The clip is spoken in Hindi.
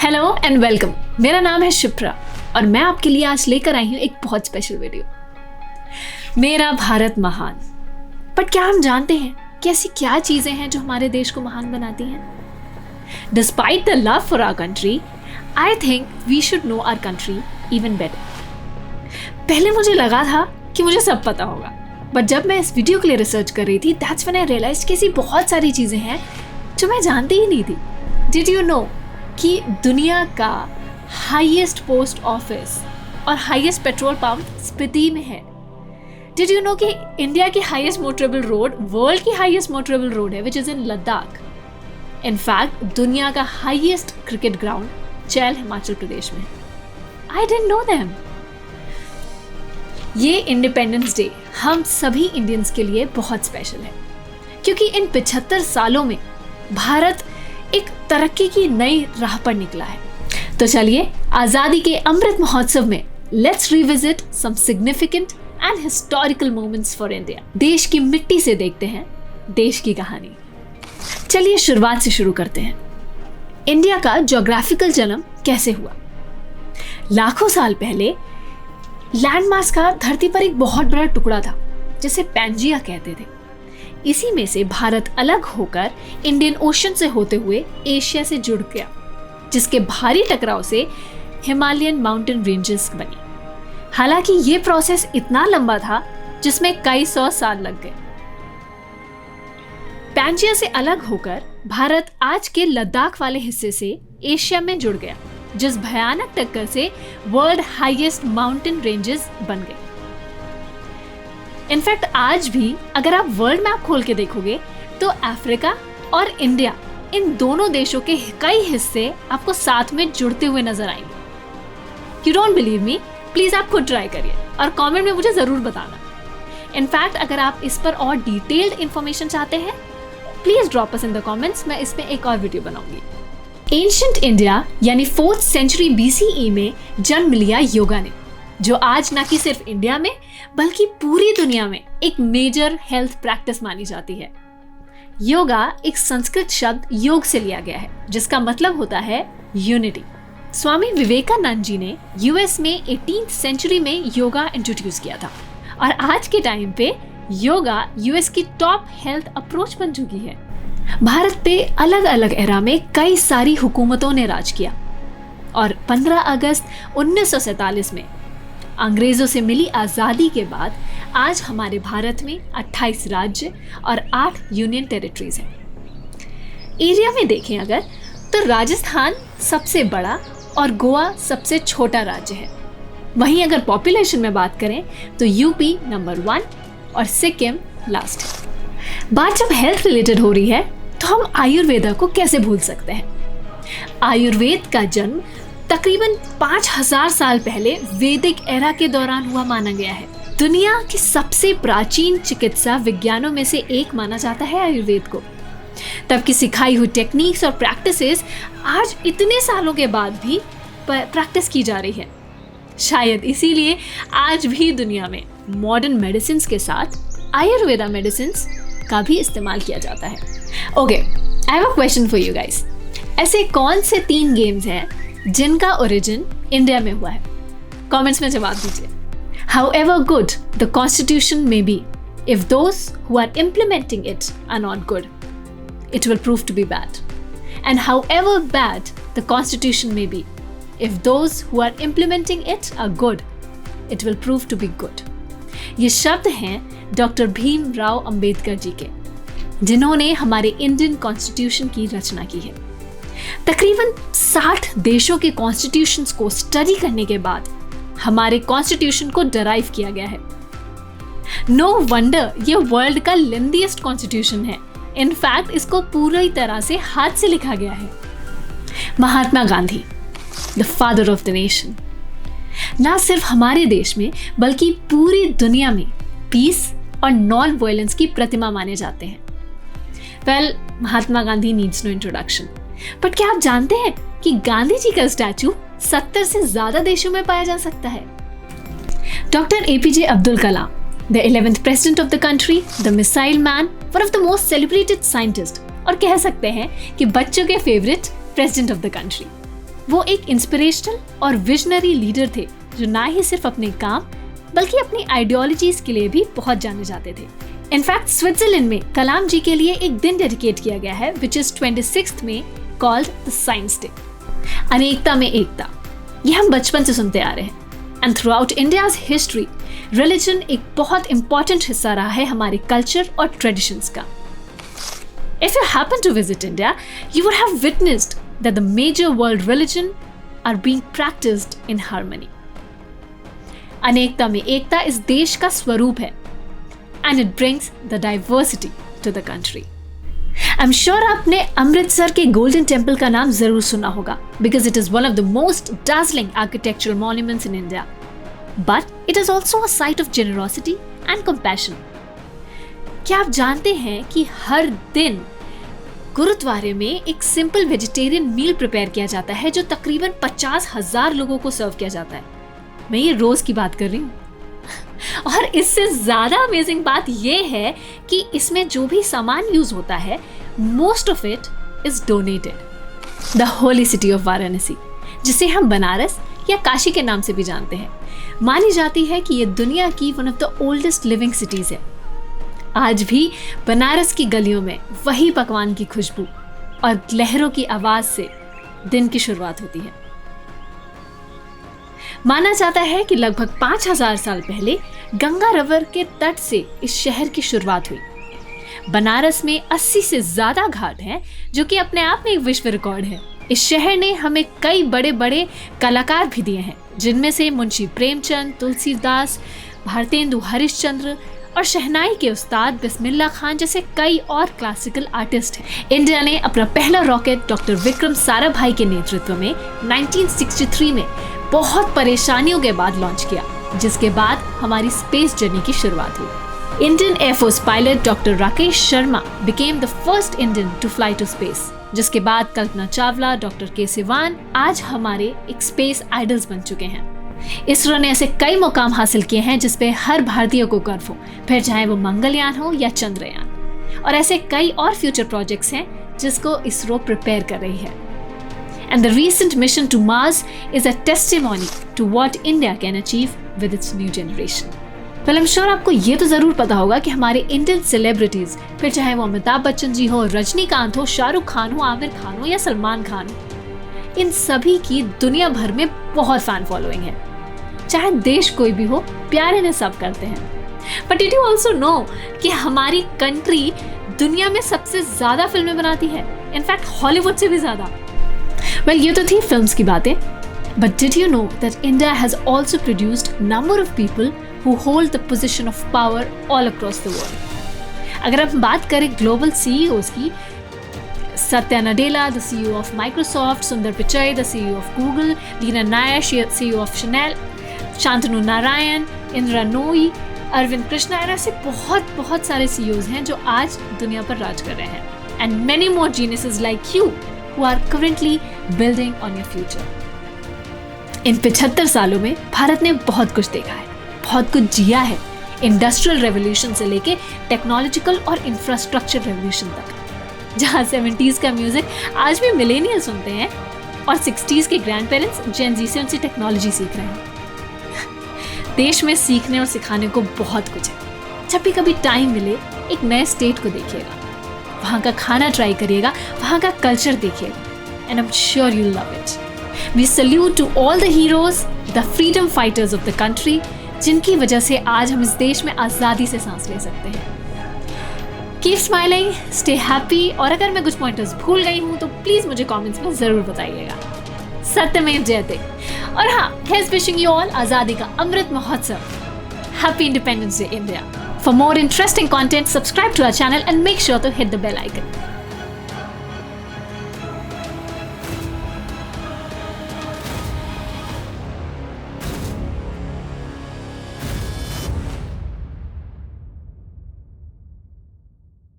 Hello and welcome. मेरा नाम है शिप्रा और मैं आपके लिए आज लेकर आई हूँ एक बहुत स्पेशल वीडियो। मेरा भारत महान। बट क्या हम जानते हैं कि ऐसी क्या चीजें हैं जो हमारे देश को महान बनाती हैं? Despite the love for our country, I think we should know our country even better. पहले मुझे लगा था कि मुझे सब पता होगा, बट जब मैं इस वीडियो के लिए रिसर्च कर रही थी, दैट्स व्हेन आई रियलाइज्ड कि ऐसी बहुत सारी चीजें हैं जो मैं जानती ही नहीं थी। डिड यू नो कि दुनिया का हाईएस्ट पोस्ट ऑफिस और हाईएस्ट पेट्रोल पंप स्पीति में है? डिड यू नो कि इंडिया की हाईएस्ट मोटरेबल रोड वर्ल्ड की हाईएस्ट मोटरेबल रोड है, which is in Ladakh. In fact दुनिया का हाईएस्ट क्रिकेट ग्राउंड चैल हिमाचल प्रदेश में है। I didn't know them. ये इंडिपेंडेंस डे हम सभी इंडियंस के लिए बहुत स्पेशल है, क्योंकि इन 75 सालों में भारत एक तरक्की की नई राह पर निकला है। तो चलिए आजादी के अमृत महोत्सव में let's revisit some significant and historical moments for India. देश की मिट्टी से देखते हैं देश की कहानी। चलिए शुरुआत से शुरू करते हैं। इंडिया का ज्योग्राफिकल जन्म कैसे हुआ? लाखों साल पहले लैंडमास का धरती पर एक बहुत बड़ा टुकड़ा था जिसे पैंजिया कहते थे। इसी में से भारत अलग होकर इंडियन ओशन से होते हुए एशिया से जुड़ गया, जिसके भारी टकराव से हिमालयन माउंटेन रेंजेस बनी। हालांकि ये प्रोसेस इतना लंबा था जिसमें कई 100 साल लग गए। पैंजिया से अलग होकर भारत आज के लद्दाख वाले हिस्से से एशिया में जुड़ गया, जिस भयानक टक्कर से वर्ल्ड हाईएस्ट माउंटेन रेंजेस बन गए। इनफैक्ट आज भी अगर आप वर्ल्ड मैप खोल के देखोगे तो अफ्रीका और इंडिया, इन दोनों देशों के कई हिस्से आपको साथ में जुड़ते हुए नजर आएंगे। You don't believe me? Please आप खुद ट्राई करिए और कमेंट में मुझे जरूर बताना। इनफैक्ट अगर आप इस पर और डिटेल्ड इंफॉर्मेशन चाहते हैं, please drop us in the comments. मैं इसमें एक और वीडियो बनाऊंगी। एंशिएंट इंडिया यानी 4th सेंचुरी BCE में जन्म लिया योगा ने, जो आज न कि सिर्फ इंडिया में बल्कि पूरी दुनिया में एक मेजर हेल्थ प्रैक्टिस मानी जाती है। योगा एक संस्कृत शब्द योग से लिया गया है, जिसका मतलब होता है यूनिटी। स्वामी विवेकानंद जी ने यूएस में 18th सेंचुरी में योगा इंट्रोड्यूस किया था और आज के टाइम पे योगा यूएस की टॉप हेल्थ अप्रोच बन चुकी है। भारत पे अलग अलग एरा में कई सारी हुकूमतों ने राज किया और 15 अगस्त 1947 में अंग्रेजों से मिली आज़ादी के बाद आज हमारे भारत में 28 राज्य और 8 यूनियन टेरिटरीज हैं। एरिया में देखें अगर तो राजस्थान सबसे बड़ा और गोवा सबसे छोटा राज्य है। वहीं अगर पॉपुलेशन में बात करें तो यूपी नंबर 1 और सिक्किम लास्ट है। बात जब हेल्थ रिलेटेड हो रही है तो हम आयुर्वेदा को कैसे भूल सकते हैं? आयुर्वेद का जन्म तकरीबन 5000 साल पहले वैदिक एरा के दौरान हुआ माना गया है। दुनिया की सबसे प्राचीन चिकित्सा विज्ञानों में से एक माना जाता है आयुर्वेद को। तब की सिखाई हुई टेक्निक्स और प्रैक्टिसेस आज इतने सालों के बाद भी प्रैक्टिस की जा रही है। शायद इसीलिए आज भी दुनिया में मॉडर्न मेडिसिन के साथ आयुर्वेदा मेडिसिन का भी इस्तेमाल किया जाता है। Okay, I have a question for you guys. ऐसे कौन से 3 गेम्स हैं जिनका ओरिजिन इंडिया में हुआ है? कमेंट्स में जवाब दीजिए। However good the constitution may be, if those who are implementing it are not good, it will prove to be bad. And however bad the constitution may be, if those who are implementing it are good, it will prove to be good. ये शब्द हैं डॉक्टर भीमराव अंबेडकर जी के, जिन्होंने हमारे इंडियन कॉन्स्टिट्यूशन की रचना की है। तकरीबन 60 देशों के कॉन्स्टिट्यूशंस को स्टडी करने के बाद हमारे कॉन्स्टिट्यूशन को डराइव किया गया है। नो वंडर ये वर्ल्ड का लेंथीएस्ट कॉन्स्टिट्यूशन है। इनफैक्ट इसको पूरी तरह से हाथ से लिखा गया है। Mahatma Gandhi, the father of the nation, ना सिर्फ हमारे देश में बल्कि पूरी दुनिया में पीस और नॉन वायलेंस की प्रतिमा माने जाते हैं। Well, Mahatma Gandhi needs no introduction. But क्या आप जानते हैं कि गांधी जी का स्टैचू 70 से ज्यादा देशों में पाया जा सकता है? Doctor APJ Abdul Kalam, the 11th president of the country, the missile man, one of the most celebrated scientist, और कह सकते हैं कि बच्चों के favourite president of the country. वो एक इंस्पिरेशनल और विजनरी लीडर थे जो ना ही सिर्फ अपने काम बल्कि अपनी आइडियोलॉजीज के लिए भी बहुत जाने जाते थे। इनफैक्ट स्विट्जरलैंड में कलाम जी के लिए एक दिन डेडिकेट किया गया है विच इज 26 में, कॉल्ड द साइंस डे। अनेकता में एकता, ये हम बचपन से सुनते आ रहे हैं। And through out India's history religion एक बहुत इंपॉर्टेंट हिस्सा रहा है हमारे कल्चर और ट्रेडिशंस का। If you happen to visit India, you would have witnessed that the major world religion are being practiced in harmony. अनेकता में एकता इस देश का स्वरूप है and it brings the diversity to the country. I'm sure आपने अमृतसर के गोल्डन टेम्पल का नाम जरूर सुना होगा because it is one of the most dazzling architectural monuments in India. But it is also a site of generosity and compassion. क्या आप जानते हैं कि हर दिन गुरुद्वारे में एक सिंपल वेजिटेरियन मील प्रिपेयर किया जाता है जो तकरीबन 50,000 लोगों को सर्व किया जाता है। मैं ये रोज की बात कर रही हूँ। और इससे ज्यादा अमेजिंग बात ये है कि इसमें जो भी सामान यूज होता है most of it is donated. The holy city of Varanasi, जिसे हम बनारस या काशी के नाम से भी जानते हैं, मानी जाती है कि ये दुनिया की one of the oldest living cities है। आज भी बनारस की गलियों में वही पकवान की खुशबू और लहरों की आवाज से दिन की शुरुआत होती है। माना जाता है कि लगभग 5000 साल पहले गंगा रिवर के तट से इस शहर की शुरुआत हुई। बनारस में 80 से ज्यादा घाट हैं, जो कि अपने आप में एक विश्व रिकॉर्ड है। इस शहर ने हमें कई बड़े बड़े कलाकार भी दिए हैं, जिनमें से मुंशी प्रेमचंद, तुलसीदास, भारतेंदु हरिश्चंद्र और शहनाई के उस्ताद बिस्मिल्लाह खान जैसे कई और क्लासिकल आर्टिस्ट हैं। इंडिया ने अपना पहला रॉकेट डॉक्टर विक्रम साराभाई के नेतृत्व में 1963 में बहुत परेशानियों के बाद लॉन्च किया, जिसके बाद हमारी स्पेस जर्नी की शुरुआत हुई। Indian air force pilot doctor Rakesh Sharma became the first Indian to fly to space, जिसके बाद कल्पना चावला, डॉक्टर के सिवान आज हमारे एक स्पेस आइडल्स बन चुके हैं। इसरो ने ऐसे कई मुकाम हासिल किए हैं जिसपे हर भारतीय को गर्व हो, फिर चाहे वो मंगलयान हो या चंद्रयान। और ऐसे कई और फ्यूचर प्रोजेक्ट्स हैं जिसको इसरो प्रिपेयर कर रही है। And the recent mission to Mars is a testimony to what India can achieve with its new generation. Well, I'm sure आपको ये तो जरूर पता होगा कि हमारे इंडियन सेलिब्रिटीज, फिर चाहे वो अमिताभ बच्चन जी हो, रजनीकांत हो, शाहरुख खान हो, आमिर खान हो या सलमान खान हो, इन सभी की दुनिया भर में बहुत फैन फॉलोइंग है। चाहे देश कोई भी हो, प्यार इन्हें सब करते हैं। But did you also know कि हमारी कंट्री दुनिया में सबसे ज्यादा फिल्में बनाती है, इनफैक्ट हॉलीवुड से भी ज्यादा। वेल, ये तो थी फिल्म्स की बातें, but did you know that India has also produced number of people who hold the position of power all across the world. अगर हम बात करें ग्लोबल सीईओज की, Satya Nadella, the CEO of Microsoft, Sundar Pichai, the CEO of Google, Dina Nair, CEO of Chanel, Shantanu Narayan, Indira नोई, अरविंद कृष्णा, ऐसे बहुत सारे CEOs हैं जो आज दुनिया पर राज कर रहे हैं। And many more geniuses like you who are currently building on your future. इन 75 सालों में भारत ने बहुत कुछ देखा है, बहुत कुछ जिया है, इंडस्ट्रियल रेवोल्यूशन से लेके टेक्नोलॉजिकल और इंफ्रास्ट्रक्चर रेवोल्यूशन तक, जहाँ 70s का म्यूजिक आज भी मिलेनियल सुनते हैं और 60s के ग्रैंड पेरेंट्स जेन जी से उनसे टेक्नोलॉजी सीख रहे हैं। देश में सीखने और सिखाने को बहुत कुछ है। जब भी कभी टाइम मिले, एक नए स्टेट को देखिएगा, वहाँ का खाना ट्राई करिएगा, वहाँ का कल्चर देखिएगा, and I am sure you love it. We salute to all the heroes, the freedom fighters of the country, जिनकी वजह से आज हम इस देश में आज़ादी से सांस ले सकते हैं। कीप स्माइलिंग, स्टे हैप्पी, और अगर मैं कुछ पॉइंटर्स भूल गई हूँ तो प्लीज़ मुझे कमेंट्स में ज़रूर बताइएगा। सत्यमेव जयते। और हाँ, here's wishing you all आज़ादी का Amrit Mahotsav. Happy Independence Day, India. For more interesting content, subscribe to our channel and make sure to hit the bell icon.